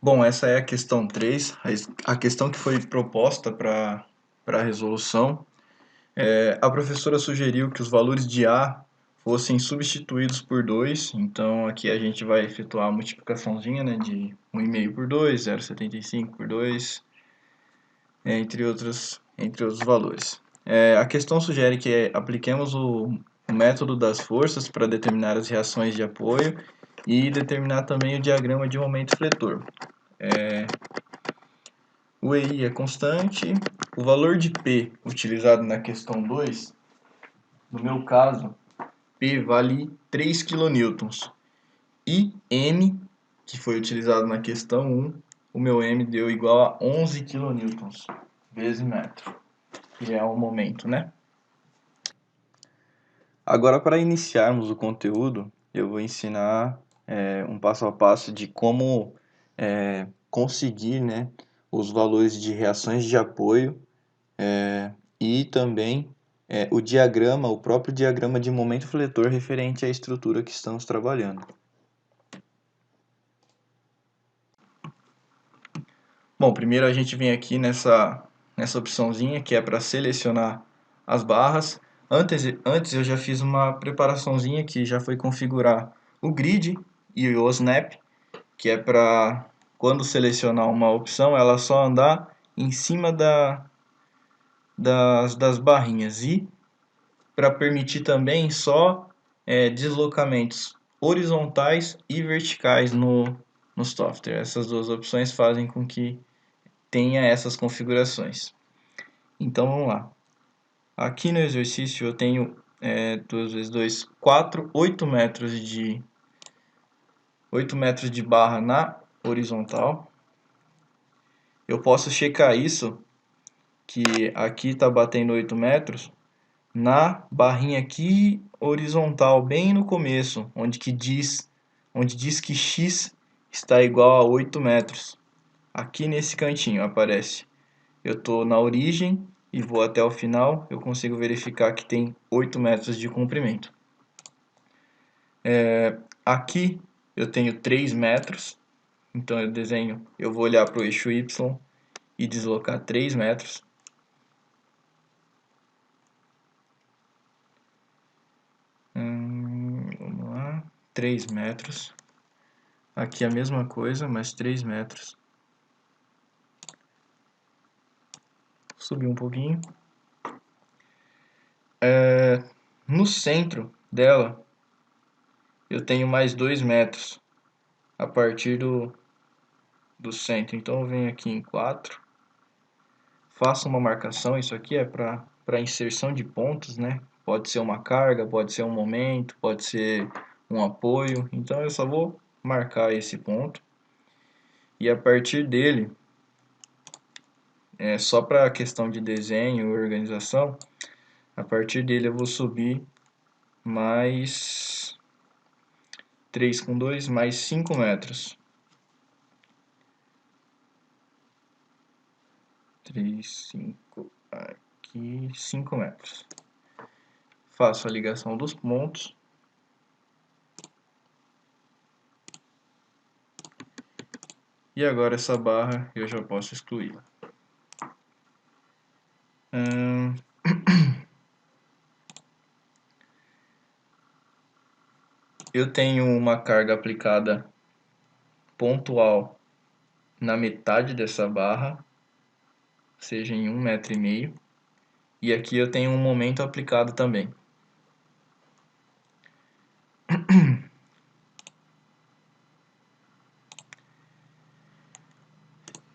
Bom, essa é a questão 3, a questão que foi proposta para a resolução. A professora sugeriu que os valores de A fossem substituídos por 2, então aqui a gente vai efetuar a multiplicaçãozinha, né, de 1,5 por 2, 0,75 por 2, entre outros valores. A questão sugere que apliquemos o método das forças para determinar as reações de apoio e determinar também o diagrama de momento fletor. O EI é constante. O valor de P utilizado na questão 2, no meu caso, P vale 3 kN. E M, que foi utilizado na questão 1, o meu M deu igual a 11 kN vezes metro, que é o momento, né? Agora, para iniciarmos o conteúdo, eu vou ensinar um passo a passo de como conseguir, né, os valores de reações de apoio e também o próprio diagrama de momento fletor referente à estrutura que estamos trabalhando. Bom, primeiro a gente vem aqui nessa opçãozinha que é para selecionar as barras. Antes eu já fiz uma preparaçãozinha que já foi configurar o grid e o snap, que é para quando selecionar uma opção ela só andar em cima das barrinhas e para permitir também só deslocamentos horizontais e verticais no software. Essas duas opções fazem com que tenha essas configurações. Então vamos lá. Aqui no exercício eu tenho 2 vezes 2, 4, 8 metros de barra na horizontal. Eu posso checar isso, que aqui está batendo 8 metros, na barrinha aqui horizontal, bem no começo, onde diz que x está igual a 8 metros. Aqui nesse cantinho aparece. Eu estou na origem e vou até o final, eu consigo verificar que tem 8 metros de comprimento. Aqui eu tenho 3 metros, então eu vou olhar para o eixo Y e deslocar 3 metros. Vamos lá, 3 metros. Aqui a mesma coisa, mas 3 metros. Subir um pouquinho. No centro dela, eu tenho mais 2 metros a partir do centro. Então eu venho aqui em 4. Faço uma marcação, isso aqui é para inserção de pontos, né? Pode ser uma carga, pode ser um momento, pode ser um apoio. Então eu só vou marcar esse ponto. E a partir dele, só para a questão de desenho e organização, a partir dele eu vou subir mais 3 com 2, mais 5 metros. 3, 5, aqui, 5 metros. Faço a ligação dos pontos. E agora essa barra eu já posso excluí-la. Eu tenho uma carga aplicada pontual na metade dessa barra, seja em 1,5 m. E aqui eu tenho um momento aplicado também.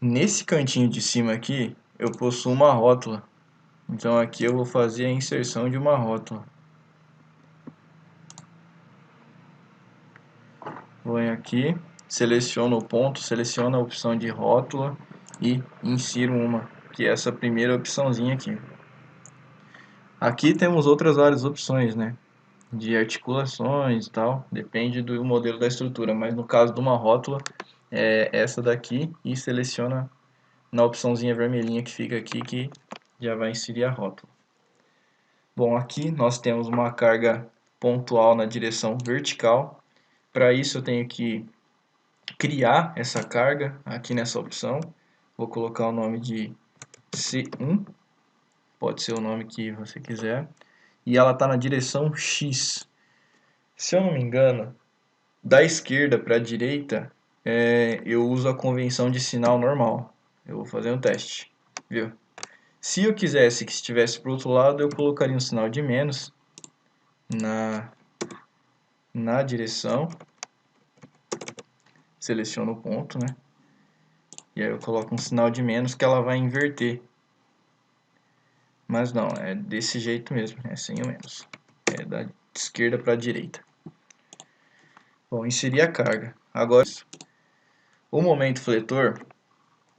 Nesse cantinho de cima aqui, eu possuo uma rótula. Então aqui eu vou fazer a inserção de uma rótula. Vou aqui, seleciono o ponto, seleciono a opção de rótula e insiro uma, que é essa primeira opçãozinha aqui. Aqui temos outras várias opções, né? De articulações e tal, depende do modelo da estrutura, mas no caso de uma rótula, é essa daqui e seleciona na opçãozinha vermelhinha que fica aqui, que já vai inserir a rótula. Bom, aqui nós temos uma carga pontual na direção vertical. Para isso eu tenho que criar essa carga aqui nessa opção. Vou colocar o nome de C1, pode ser o nome que você quiser, e ela está na direção X. Se eu não me engano, da esquerda para a direita, eu uso a convenção de sinal normal. Eu vou fazer um teste, viu? Se eu quisesse que estivesse para o outro lado, eu colocaria um sinal de menos na direção, seleciono o ponto, né? E aí eu coloco um sinal de menos que ela vai inverter. Mas não, é desse jeito mesmo, é sem o menos. É da esquerda para a direita. Bom, inserir a carga. Agora, o momento fletor,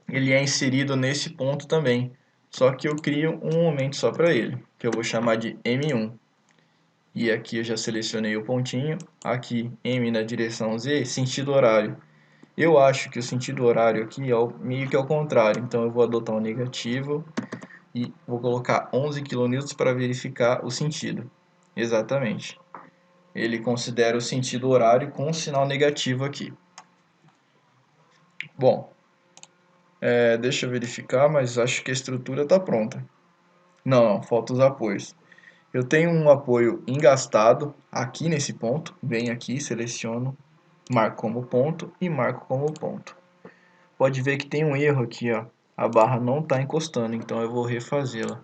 ele é inserido nesse ponto também. Só que eu crio um momento só para ele, que eu vou chamar de M1. E aqui eu já selecionei o pontinho. Aqui, M na direção Z, sentido horário. Eu acho que o sentido horário aqui é meio que ao contrário. Então eu vou adotar um negativo e vou colocar 11 kN para verificar o sentido. Exatamente. Ele considera o sentido horário com um sinal negativo aqui. Bom, deixa eu verificar, mas acho que a estrutura está pronta. Não, faltam os apoios. Eu tenho um apoio engastado aqui nesse ponto. Venho aqui, seleciono, marco como ponto e marco como ponto. Pode ver que tem um erro aqui, ó. A barra não está encostando, então eu vou refazê-la.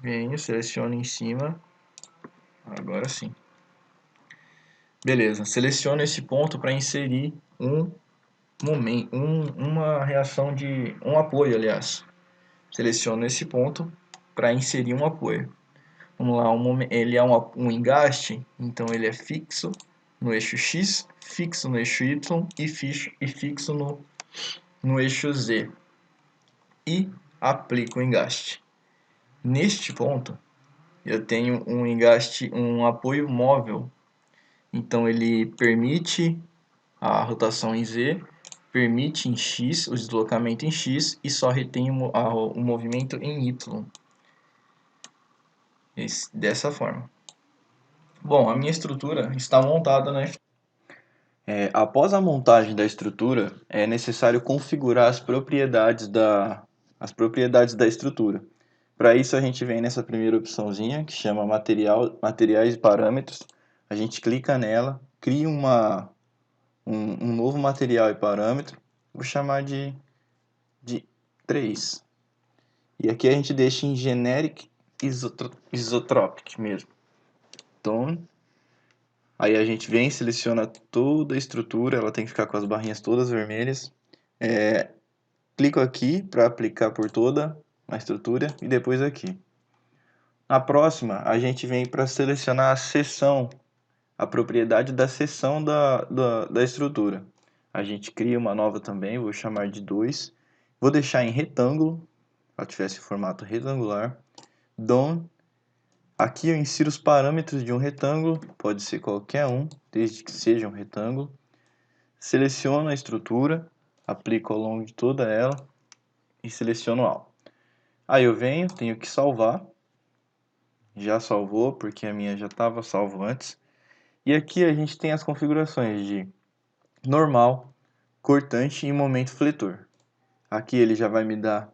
Venho, seleciono em cima. Agora sim. Beleza, seleciono esse ponto para inserir uma reação de um apoio, aliás. Seleciono esse ponto para inserir um apoio. Vamos lá, ele é um engaste, então ele é fixo no eixo X, fixo no eixo Y e fixo no eixo Z. E aplico o engaste. Neste ponto, eu tenho um engaste, um apoio móvel. Então ele permite a rotação em Z, permite em X, o deslocamento em X e só retém o movimento em Y. Dessa forma. Bom, a minha estrutura está montada na após a montagem da estrutura, é necessário configurar as propriedades da estrutura. Para isso, a gente vem nessa primeira opçãozinha, que chama materiais e parâmetros. A gente clica nela, cria um novo material e parâmetro. Vou chamar de 3. E aqui a gente deixa em Generic Isotropic mesmo. Então, aí a gente vem, seleciona toda a estrutura, ela tem que ficar com as barrinhas todas vermelhas. Clico aqui para aplicar por toda a estrutura e depois aqui. Na próxima, a gente vem para selecionar a seção, a propriedade da seção da estrutura. A gente cria uma nova também, vou chamar de 2. Vou deixar em retângulo, para tiver esse formato retangular. Done. Aqui eu insiro os parâmetros de um retângulo, pode ser qualquer um, desde que seja um retângulo. Seleciono a estrutura, aplico ao longo de toda ela e seleciono All. Aí eu venho, tenho que salvar. Já salvou, porque a minha já estava salvo antes. E aqui a gente tem as configurações de normal, cortante e momento fletor. Aqui ele já vai me dar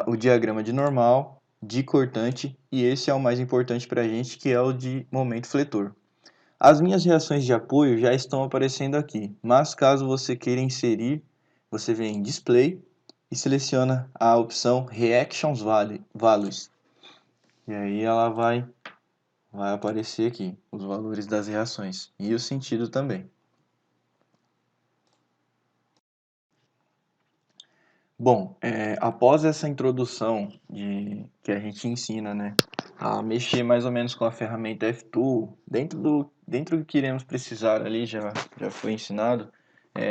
o diagrama de normal, de cortante, e esse é o mais importante para a gente, que é o de momento fletor. As minhas reações de apoio já estão aparecendo aqui, mas caso você queira inserir, você vem em Display e seleciona a opção Reactions Values. E aí ela vai aparecer aqui os valores das reações e o sentido também. Bom, após essa introdução que a gente ensina, né, a mexer mais ou menos com a ferramenta F-Tool, dentro do que iremos precisar ali, já foi ensinado,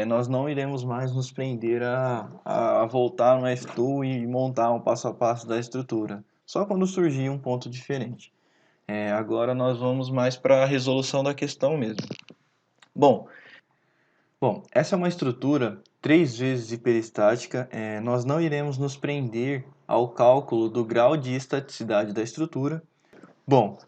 nós não iremos mais nos prender a voltar no F-Tool e montar um passo a passo da estrutura, só quando surgir um ponto diferente. Agora nós vamos mais para a resolução da questão mesmo. Bom, essa é uma estrutura 3 vezes hiperestática. Nós não iremos nos prender ao cálculo do grau de estaticidade da estrutura. Bom,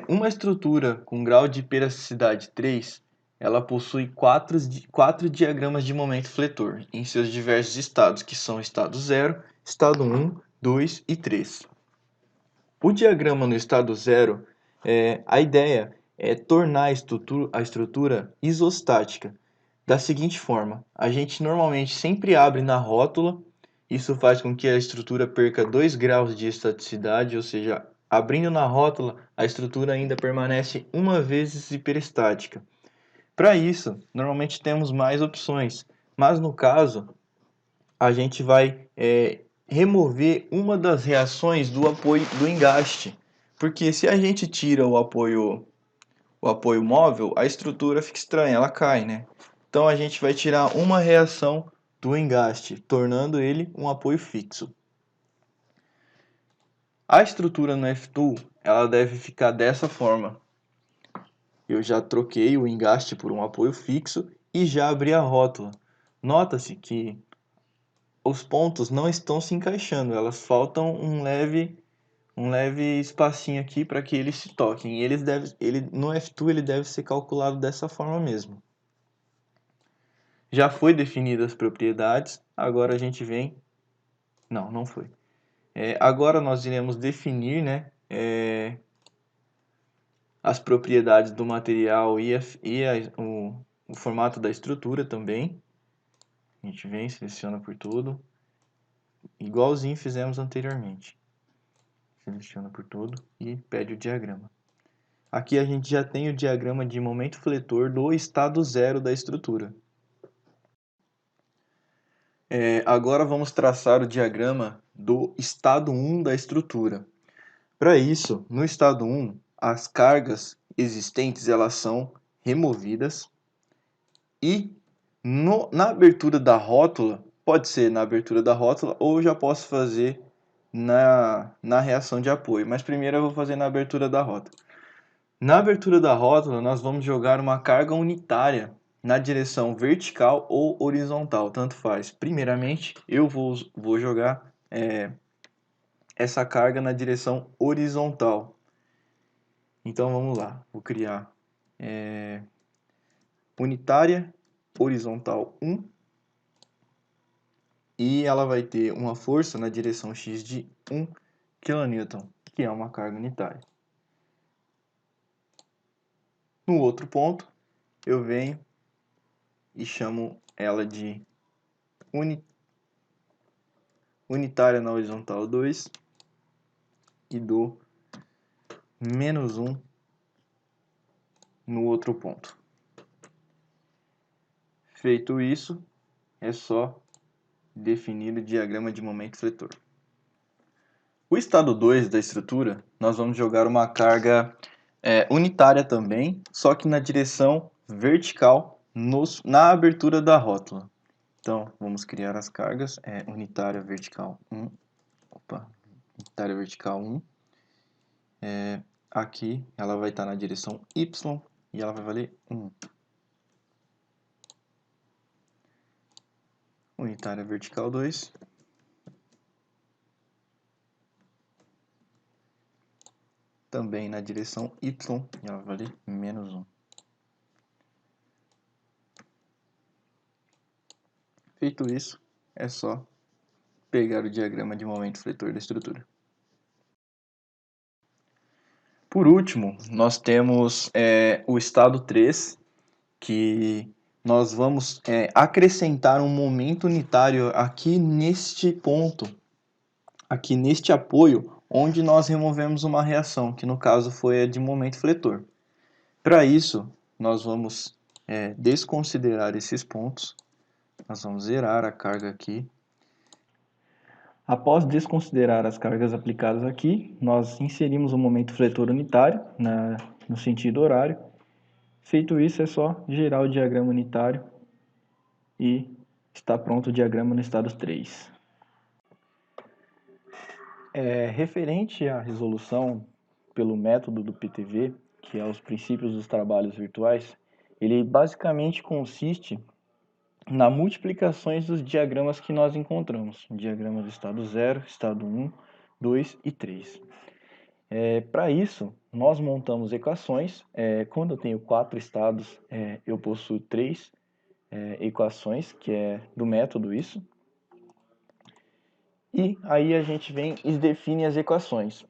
uma estrutura com grau de hiperelasticidade 3 ela possui quatro diagramas de momento fletor em seus diversos estados, que são estado 0, estado 1, 2 e 3. O diagrama no estado 0, a ideia é tornar a estrutura isostática. Da seguinte forma, a gente normalmente sempre abre na rótula, isso faz com que a estrutura perca 2 graus de estaticidade, ou seja, abrindo na rótula, a estrutura ainda permanece uma vez hiperestática. Para isso, normalmente temos mais opções, mas no caso, a gente vai remover uma das reações do apoio do engaste, porque se a gente tira o apoio móvel, a estrutura fica estranha, ela cai, né? Então a gente vai tirar uma reação do engaste, tornando ele um apoio fixo. A estrutura no F-Tool, ela deve ficar dessa forma. Eu já troquei o engaste por um apoio fixo e já abri a rótula. Nota-se que os pontos não estão se encaixando, elas faltam um leve espacinho aqui para que eles se toquem. No F-Tool ele deve ser calculado dessa forma mesmo. Já foi definidas as propriedades, agora a gente vem... Não foi. Agora nós iremos definir, né, as propriedades do material e o formato da estrutura também. A gente vem, seleciona por tudo, igualzinho fizemos anteriormente. Seleciona por tudo e pede o diagrama. Aqui a gente já tem o diagrama de momento fletor do estado 0 da estrutura. Agora vamos traçar o diagrama do estado 1 da estrutura. Para isso, no estado 1, as cargas existentes elas são removidas e na abertura da rótula, pode ser na abertura da rótula ou eu já posso fazer na reação de apoio, mas primeiro eu vou fazer na abertura da rótula. Na abertura da rótula, nós vamos jogar uma carga unitária na direção vertical ou horizontal, tanto faz. Primeiramente, eu vou jogar essa carga na direção horizontal. Então vamos lá, vou criar unitária horizontal 1 e ela vai ter uma força na direção x de 1 kN, que é uma carga unitária. No outro ponto, eu venho e chamo ela de unitária na horizontal 2 e dou menos 1 no outro ponto. Feito isso, é só definir o diagrama de momento fletor. O estado 2 da estrutura, nós vamos jogar uma carga unitária também, só que na direção vertical na abertura da rótula. Então, vamos criar as cargas, unitária vertical 1, unitária vertical 1, aqui ela vai estar na direção Y e ela vai valer 1. Unitária vertical 2, também na direção Y e ela vai valer menos 1. Feito isso, é só pegar o diagrama de momento fletor da estrutura. Por último, nós temos o estado 3, que nós vamos acrescentar um momento unitário aqui neste ponto, aqui neste apoio, onde nós removemos uma reação, que no caso foi a de momento fletor. Para isso, nós vamos desconsiderar esses pontos, nós vamos zerar a carga aqui. Após desconsiderar as cargas aplicadas aqui, nós inserimos o momento fletor unitário no sentido horário. Feito isso, é só girar o diagrama unitário e está pronto o diagrama no estado 3. Referente à resolução pelo método do PTV, que é os princípios dos trabalhos virtuais, ele basicamente consiste na multiplicações dos diagramas que nós encontramos. Diagrama do estado 0, estado 1, 2 e 3. Para isso, nós montamos equações. Quando eu tenho 4 estados, eu possuo 3 equações, que é do método isso. E aí a gente vem e define as equações,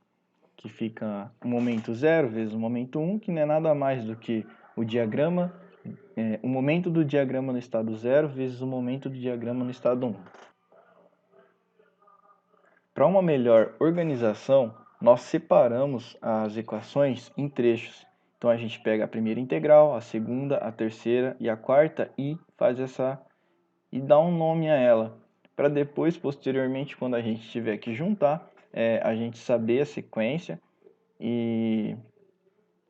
que fica o momento 0 vezes o momento 1, que não é nada mais do que o diagrama, o momento do diagrama no estado 0 vezes o momento do diagrama no estado 1. Para uma melhor organização, nós separamos as equações em trechos. Então a gente pega a primeira integral, a segunda, a terceira e a quarta e dá um nome a ela, para depois, posteriormente, quando a gente tiver que juntar, a gente saber a sequência e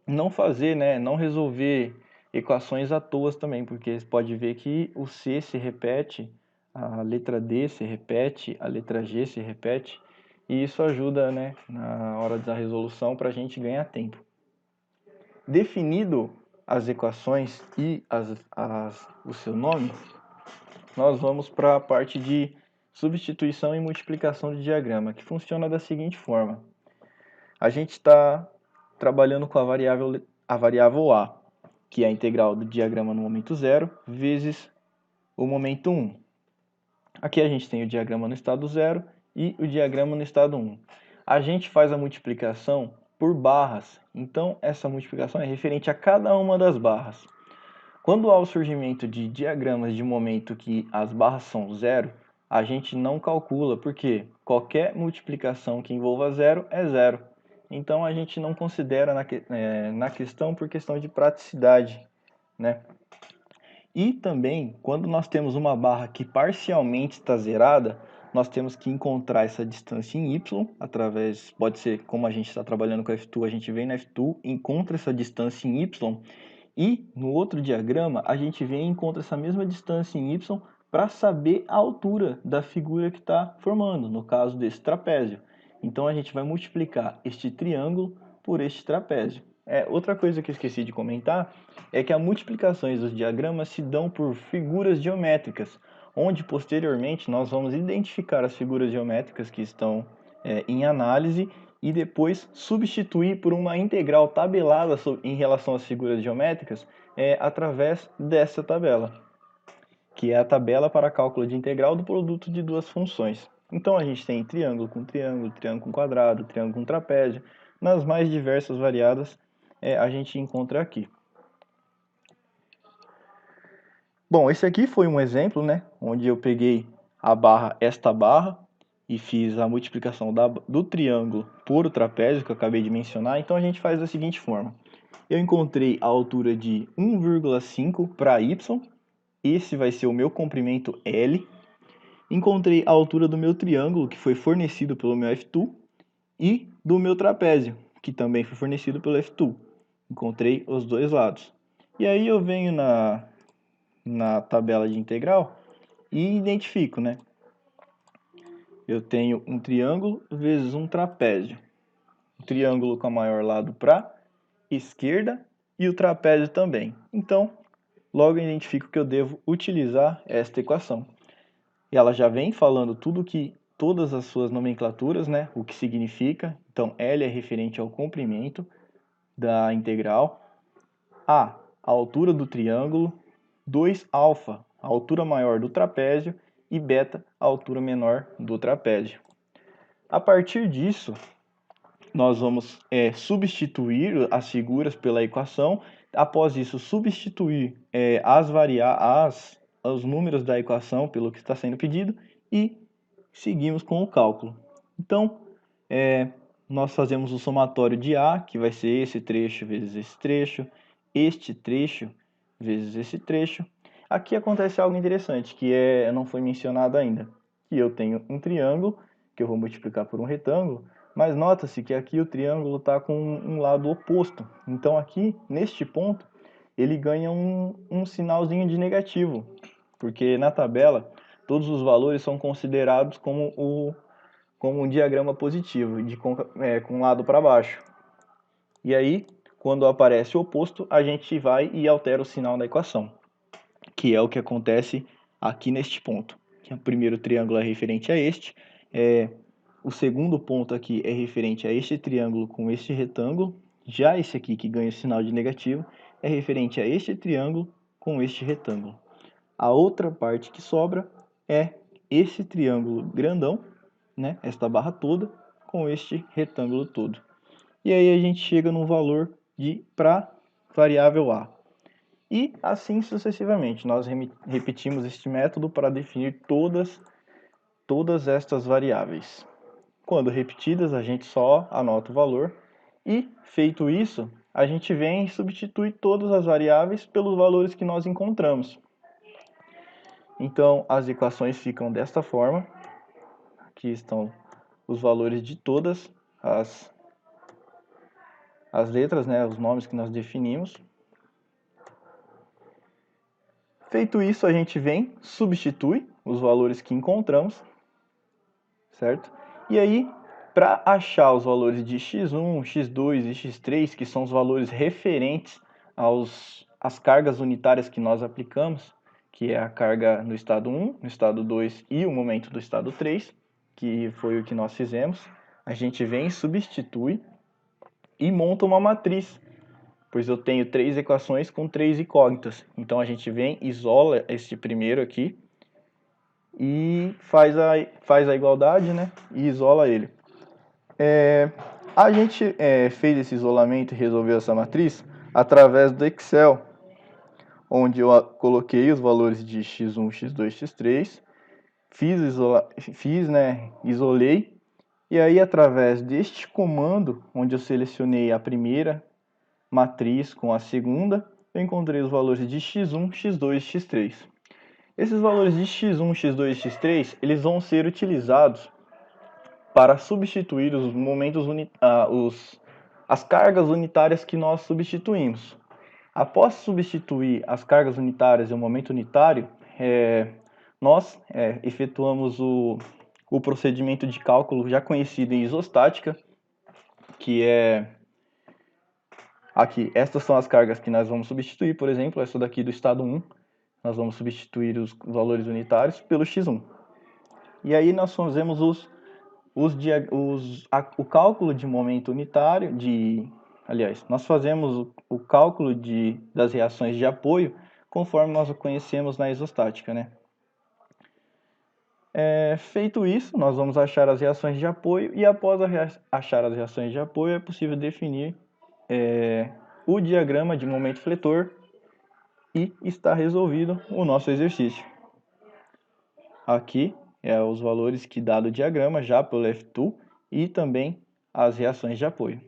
não fazer, né, não resolver equações à toa também, porque você pode ver que o C se repete, a letra D se repete, a letra G se repete, e isso ajuda, né, na hora da resolução para a gente ganhar tempo. Definido as equações e o seu nome, nós vamos para a parte de substituição e multiplicação de diagrama, que funciona da seguinte forma. A gente está trabalhando com a variável A, que é a integral do diagrama no momento 0, vezes o momento 1. Aqui a gente tem o diagrama no estado 0 e o diagrama no estado 1. A gente faz a multiplicação por barras, então essa multiplicação é referente a cada uma das barras. Quando há o surgimento de diagramas de momento que as barras são zero, a gente não calcula, porque qualquer multiplicação que envolva zero é zero. Então a gente não considera na questão por questão de praticidade, né? E também, quando nós temos uma barra que parcialmente está zerada, nós temos que encontrar essa distância em y, através, pode ser, como a gente está trabalhando com a F2, a gente vem na F2, encontra essa distância em y, e no outro diagrama, a gente vem e encontra essa mesma distância em y para saber a altura da figura que está formando, no caso desse trapézio. Então a gente vai multiplicar este triângulo por este trapézio. Outra coisa que eu esqueci de comentar é que as multiplicações dos diagramas se dão por figuras geométricas, onde posteriormente nós vamos identificar as figuras geométricas que estão em análise e depois substituir por uma integral tabelada em relação às figuras geométricas através dessa tabela, que é a tabela para cálculo de integral do produto de duas funções. Então a gente tem triângulo com triângulo, triângulo com quadrado, triângulo com trapézio, nas mais diversas variadas a gente encontra aqui. Bom, esse aqui foi um exemplo, né, onde eu peguei esta barra, e fiz a multiplicação do triângulo por o trapézio, que eu acabei de mencionar. Então a gente faz da seguinte forma. Eu encontrei a altura de 1,5 para y, esse vai ser o meu comprimento L. Encontrei a altura do meu triângulo, que foi fornecido pelo meu F2, e do meu trapézio, que também foi fornecido pelo F2. Encontrei os dois lados. E aí eu venho na tabela de integral e identifico, né? Eu tenho um triângulo vezes um trapézio. O triângulo com o maior lado para esquerda e o trapézio também. Então, logo eu identifico que eu devo utilizar esta equação. E ela já vem falando todas as suas nomenclaturas, né? O que significa. Então, L é referente ao comprimento da integral. A altura do triângulo. 2 alfa, a altura maior do trapézio. E beta, a altura menor do trapézio. A partir disso, nós vamos substituir as figuras pela equação. Após isso, substituir os números da equação pelo que está sendo pedido e seguimos com o cálculo. Então, nós fazemos o somatório de A, que vai ser esse trecho vezes este trecho vezes esse trecho. Aqui acontece algo interessante, que não foi mencionado ainda. Que eu tenho um triângulo, que eu vou multiplicar por um retângulo, mas nota-se que aqui o triângulo está com um lado oposto. Então aqui, neste ponto, ele ganha um sinalzinho de negativo, porque na tabela todos os valores são considerados como um diagrama positivo, com o lado para baixo. E aí, quando aparece o oposto, a gente vai e altera o sinal da equação, que é o que acontece aqui neste ponto. O primeiro triângulo é referente a este, o segundo ponto aqui é referente a este triângulo com este retângulo. Já esse aqui, que ganha o sinal de negativo, é referente a este triângulo com este retângulo. A outra parte que sobra é esse triângulo grandão, né, esta barra toda, com este retângulo todo. E aí a gente chega num valor para variável A. E assim sucessivamente, nós repetimos este método para definir todas estas variáveis. Quando repetidas, a gente só anota o valor e, feito isso, a gente vem e substitui todas as variáveis pelos valores que nós encontramos. Então, as equações ficam desta forma. Aqui estão os valores de todas as letras, né, os nomes que nós definimos. Feito isso, a gente vem, substitui os valores que encontramos, certo? E aí, para achar os valores de x1, x2 e x3, que são os valores referentes às cargas unitárias que nós aplicamos, que é a carga no estado 1, no estado 2 e o momento do estado 3, que foi o que nós fizemos, a gente vem, substitui e monta uma matriz, pois eu tenho 3 equações com 3 incógnitas. Então a gente vem, isola este primeiro aqui e faz a igualdade, né, e isola ele. A gente fez esse isolamento e resolveu essa matriz através do Excel, onde eu coloquei os valores de x1, x2, x3, isolei, e aí através deste comando, onde eu selecionei a primeira matriz com a segunda, eu encontrei os valores de x1, x2 e x3. Esses valores de x1, x2 e x3, eles vão ser utilizados para substituir os momentos as cargas unitárias que nós substituímos. Após substituir as cargas unitárias e o momento unitário, nós efetuamos o procedimento de cálculo já conhecido em isostática, que é aqui, estas são as cargas que nós vamos substituir, por exemplo, essa daqui do estado 1, nós vamos substituir os valores unitários pelo x1. E aí nós fazemos o cálculo de momento unitário, nós fazemos o cálculo das reações de apoio conforme nós o conhecemos na isostática, né? Feito isso, nós vamos achar as reações de apoio e após achar as reações de apoio é possível definir o diagrama de momento fletor e está resolvido o nosso exercício. Aqui os valores que dado o diagrama já pelo F2 e também as reações de apoio.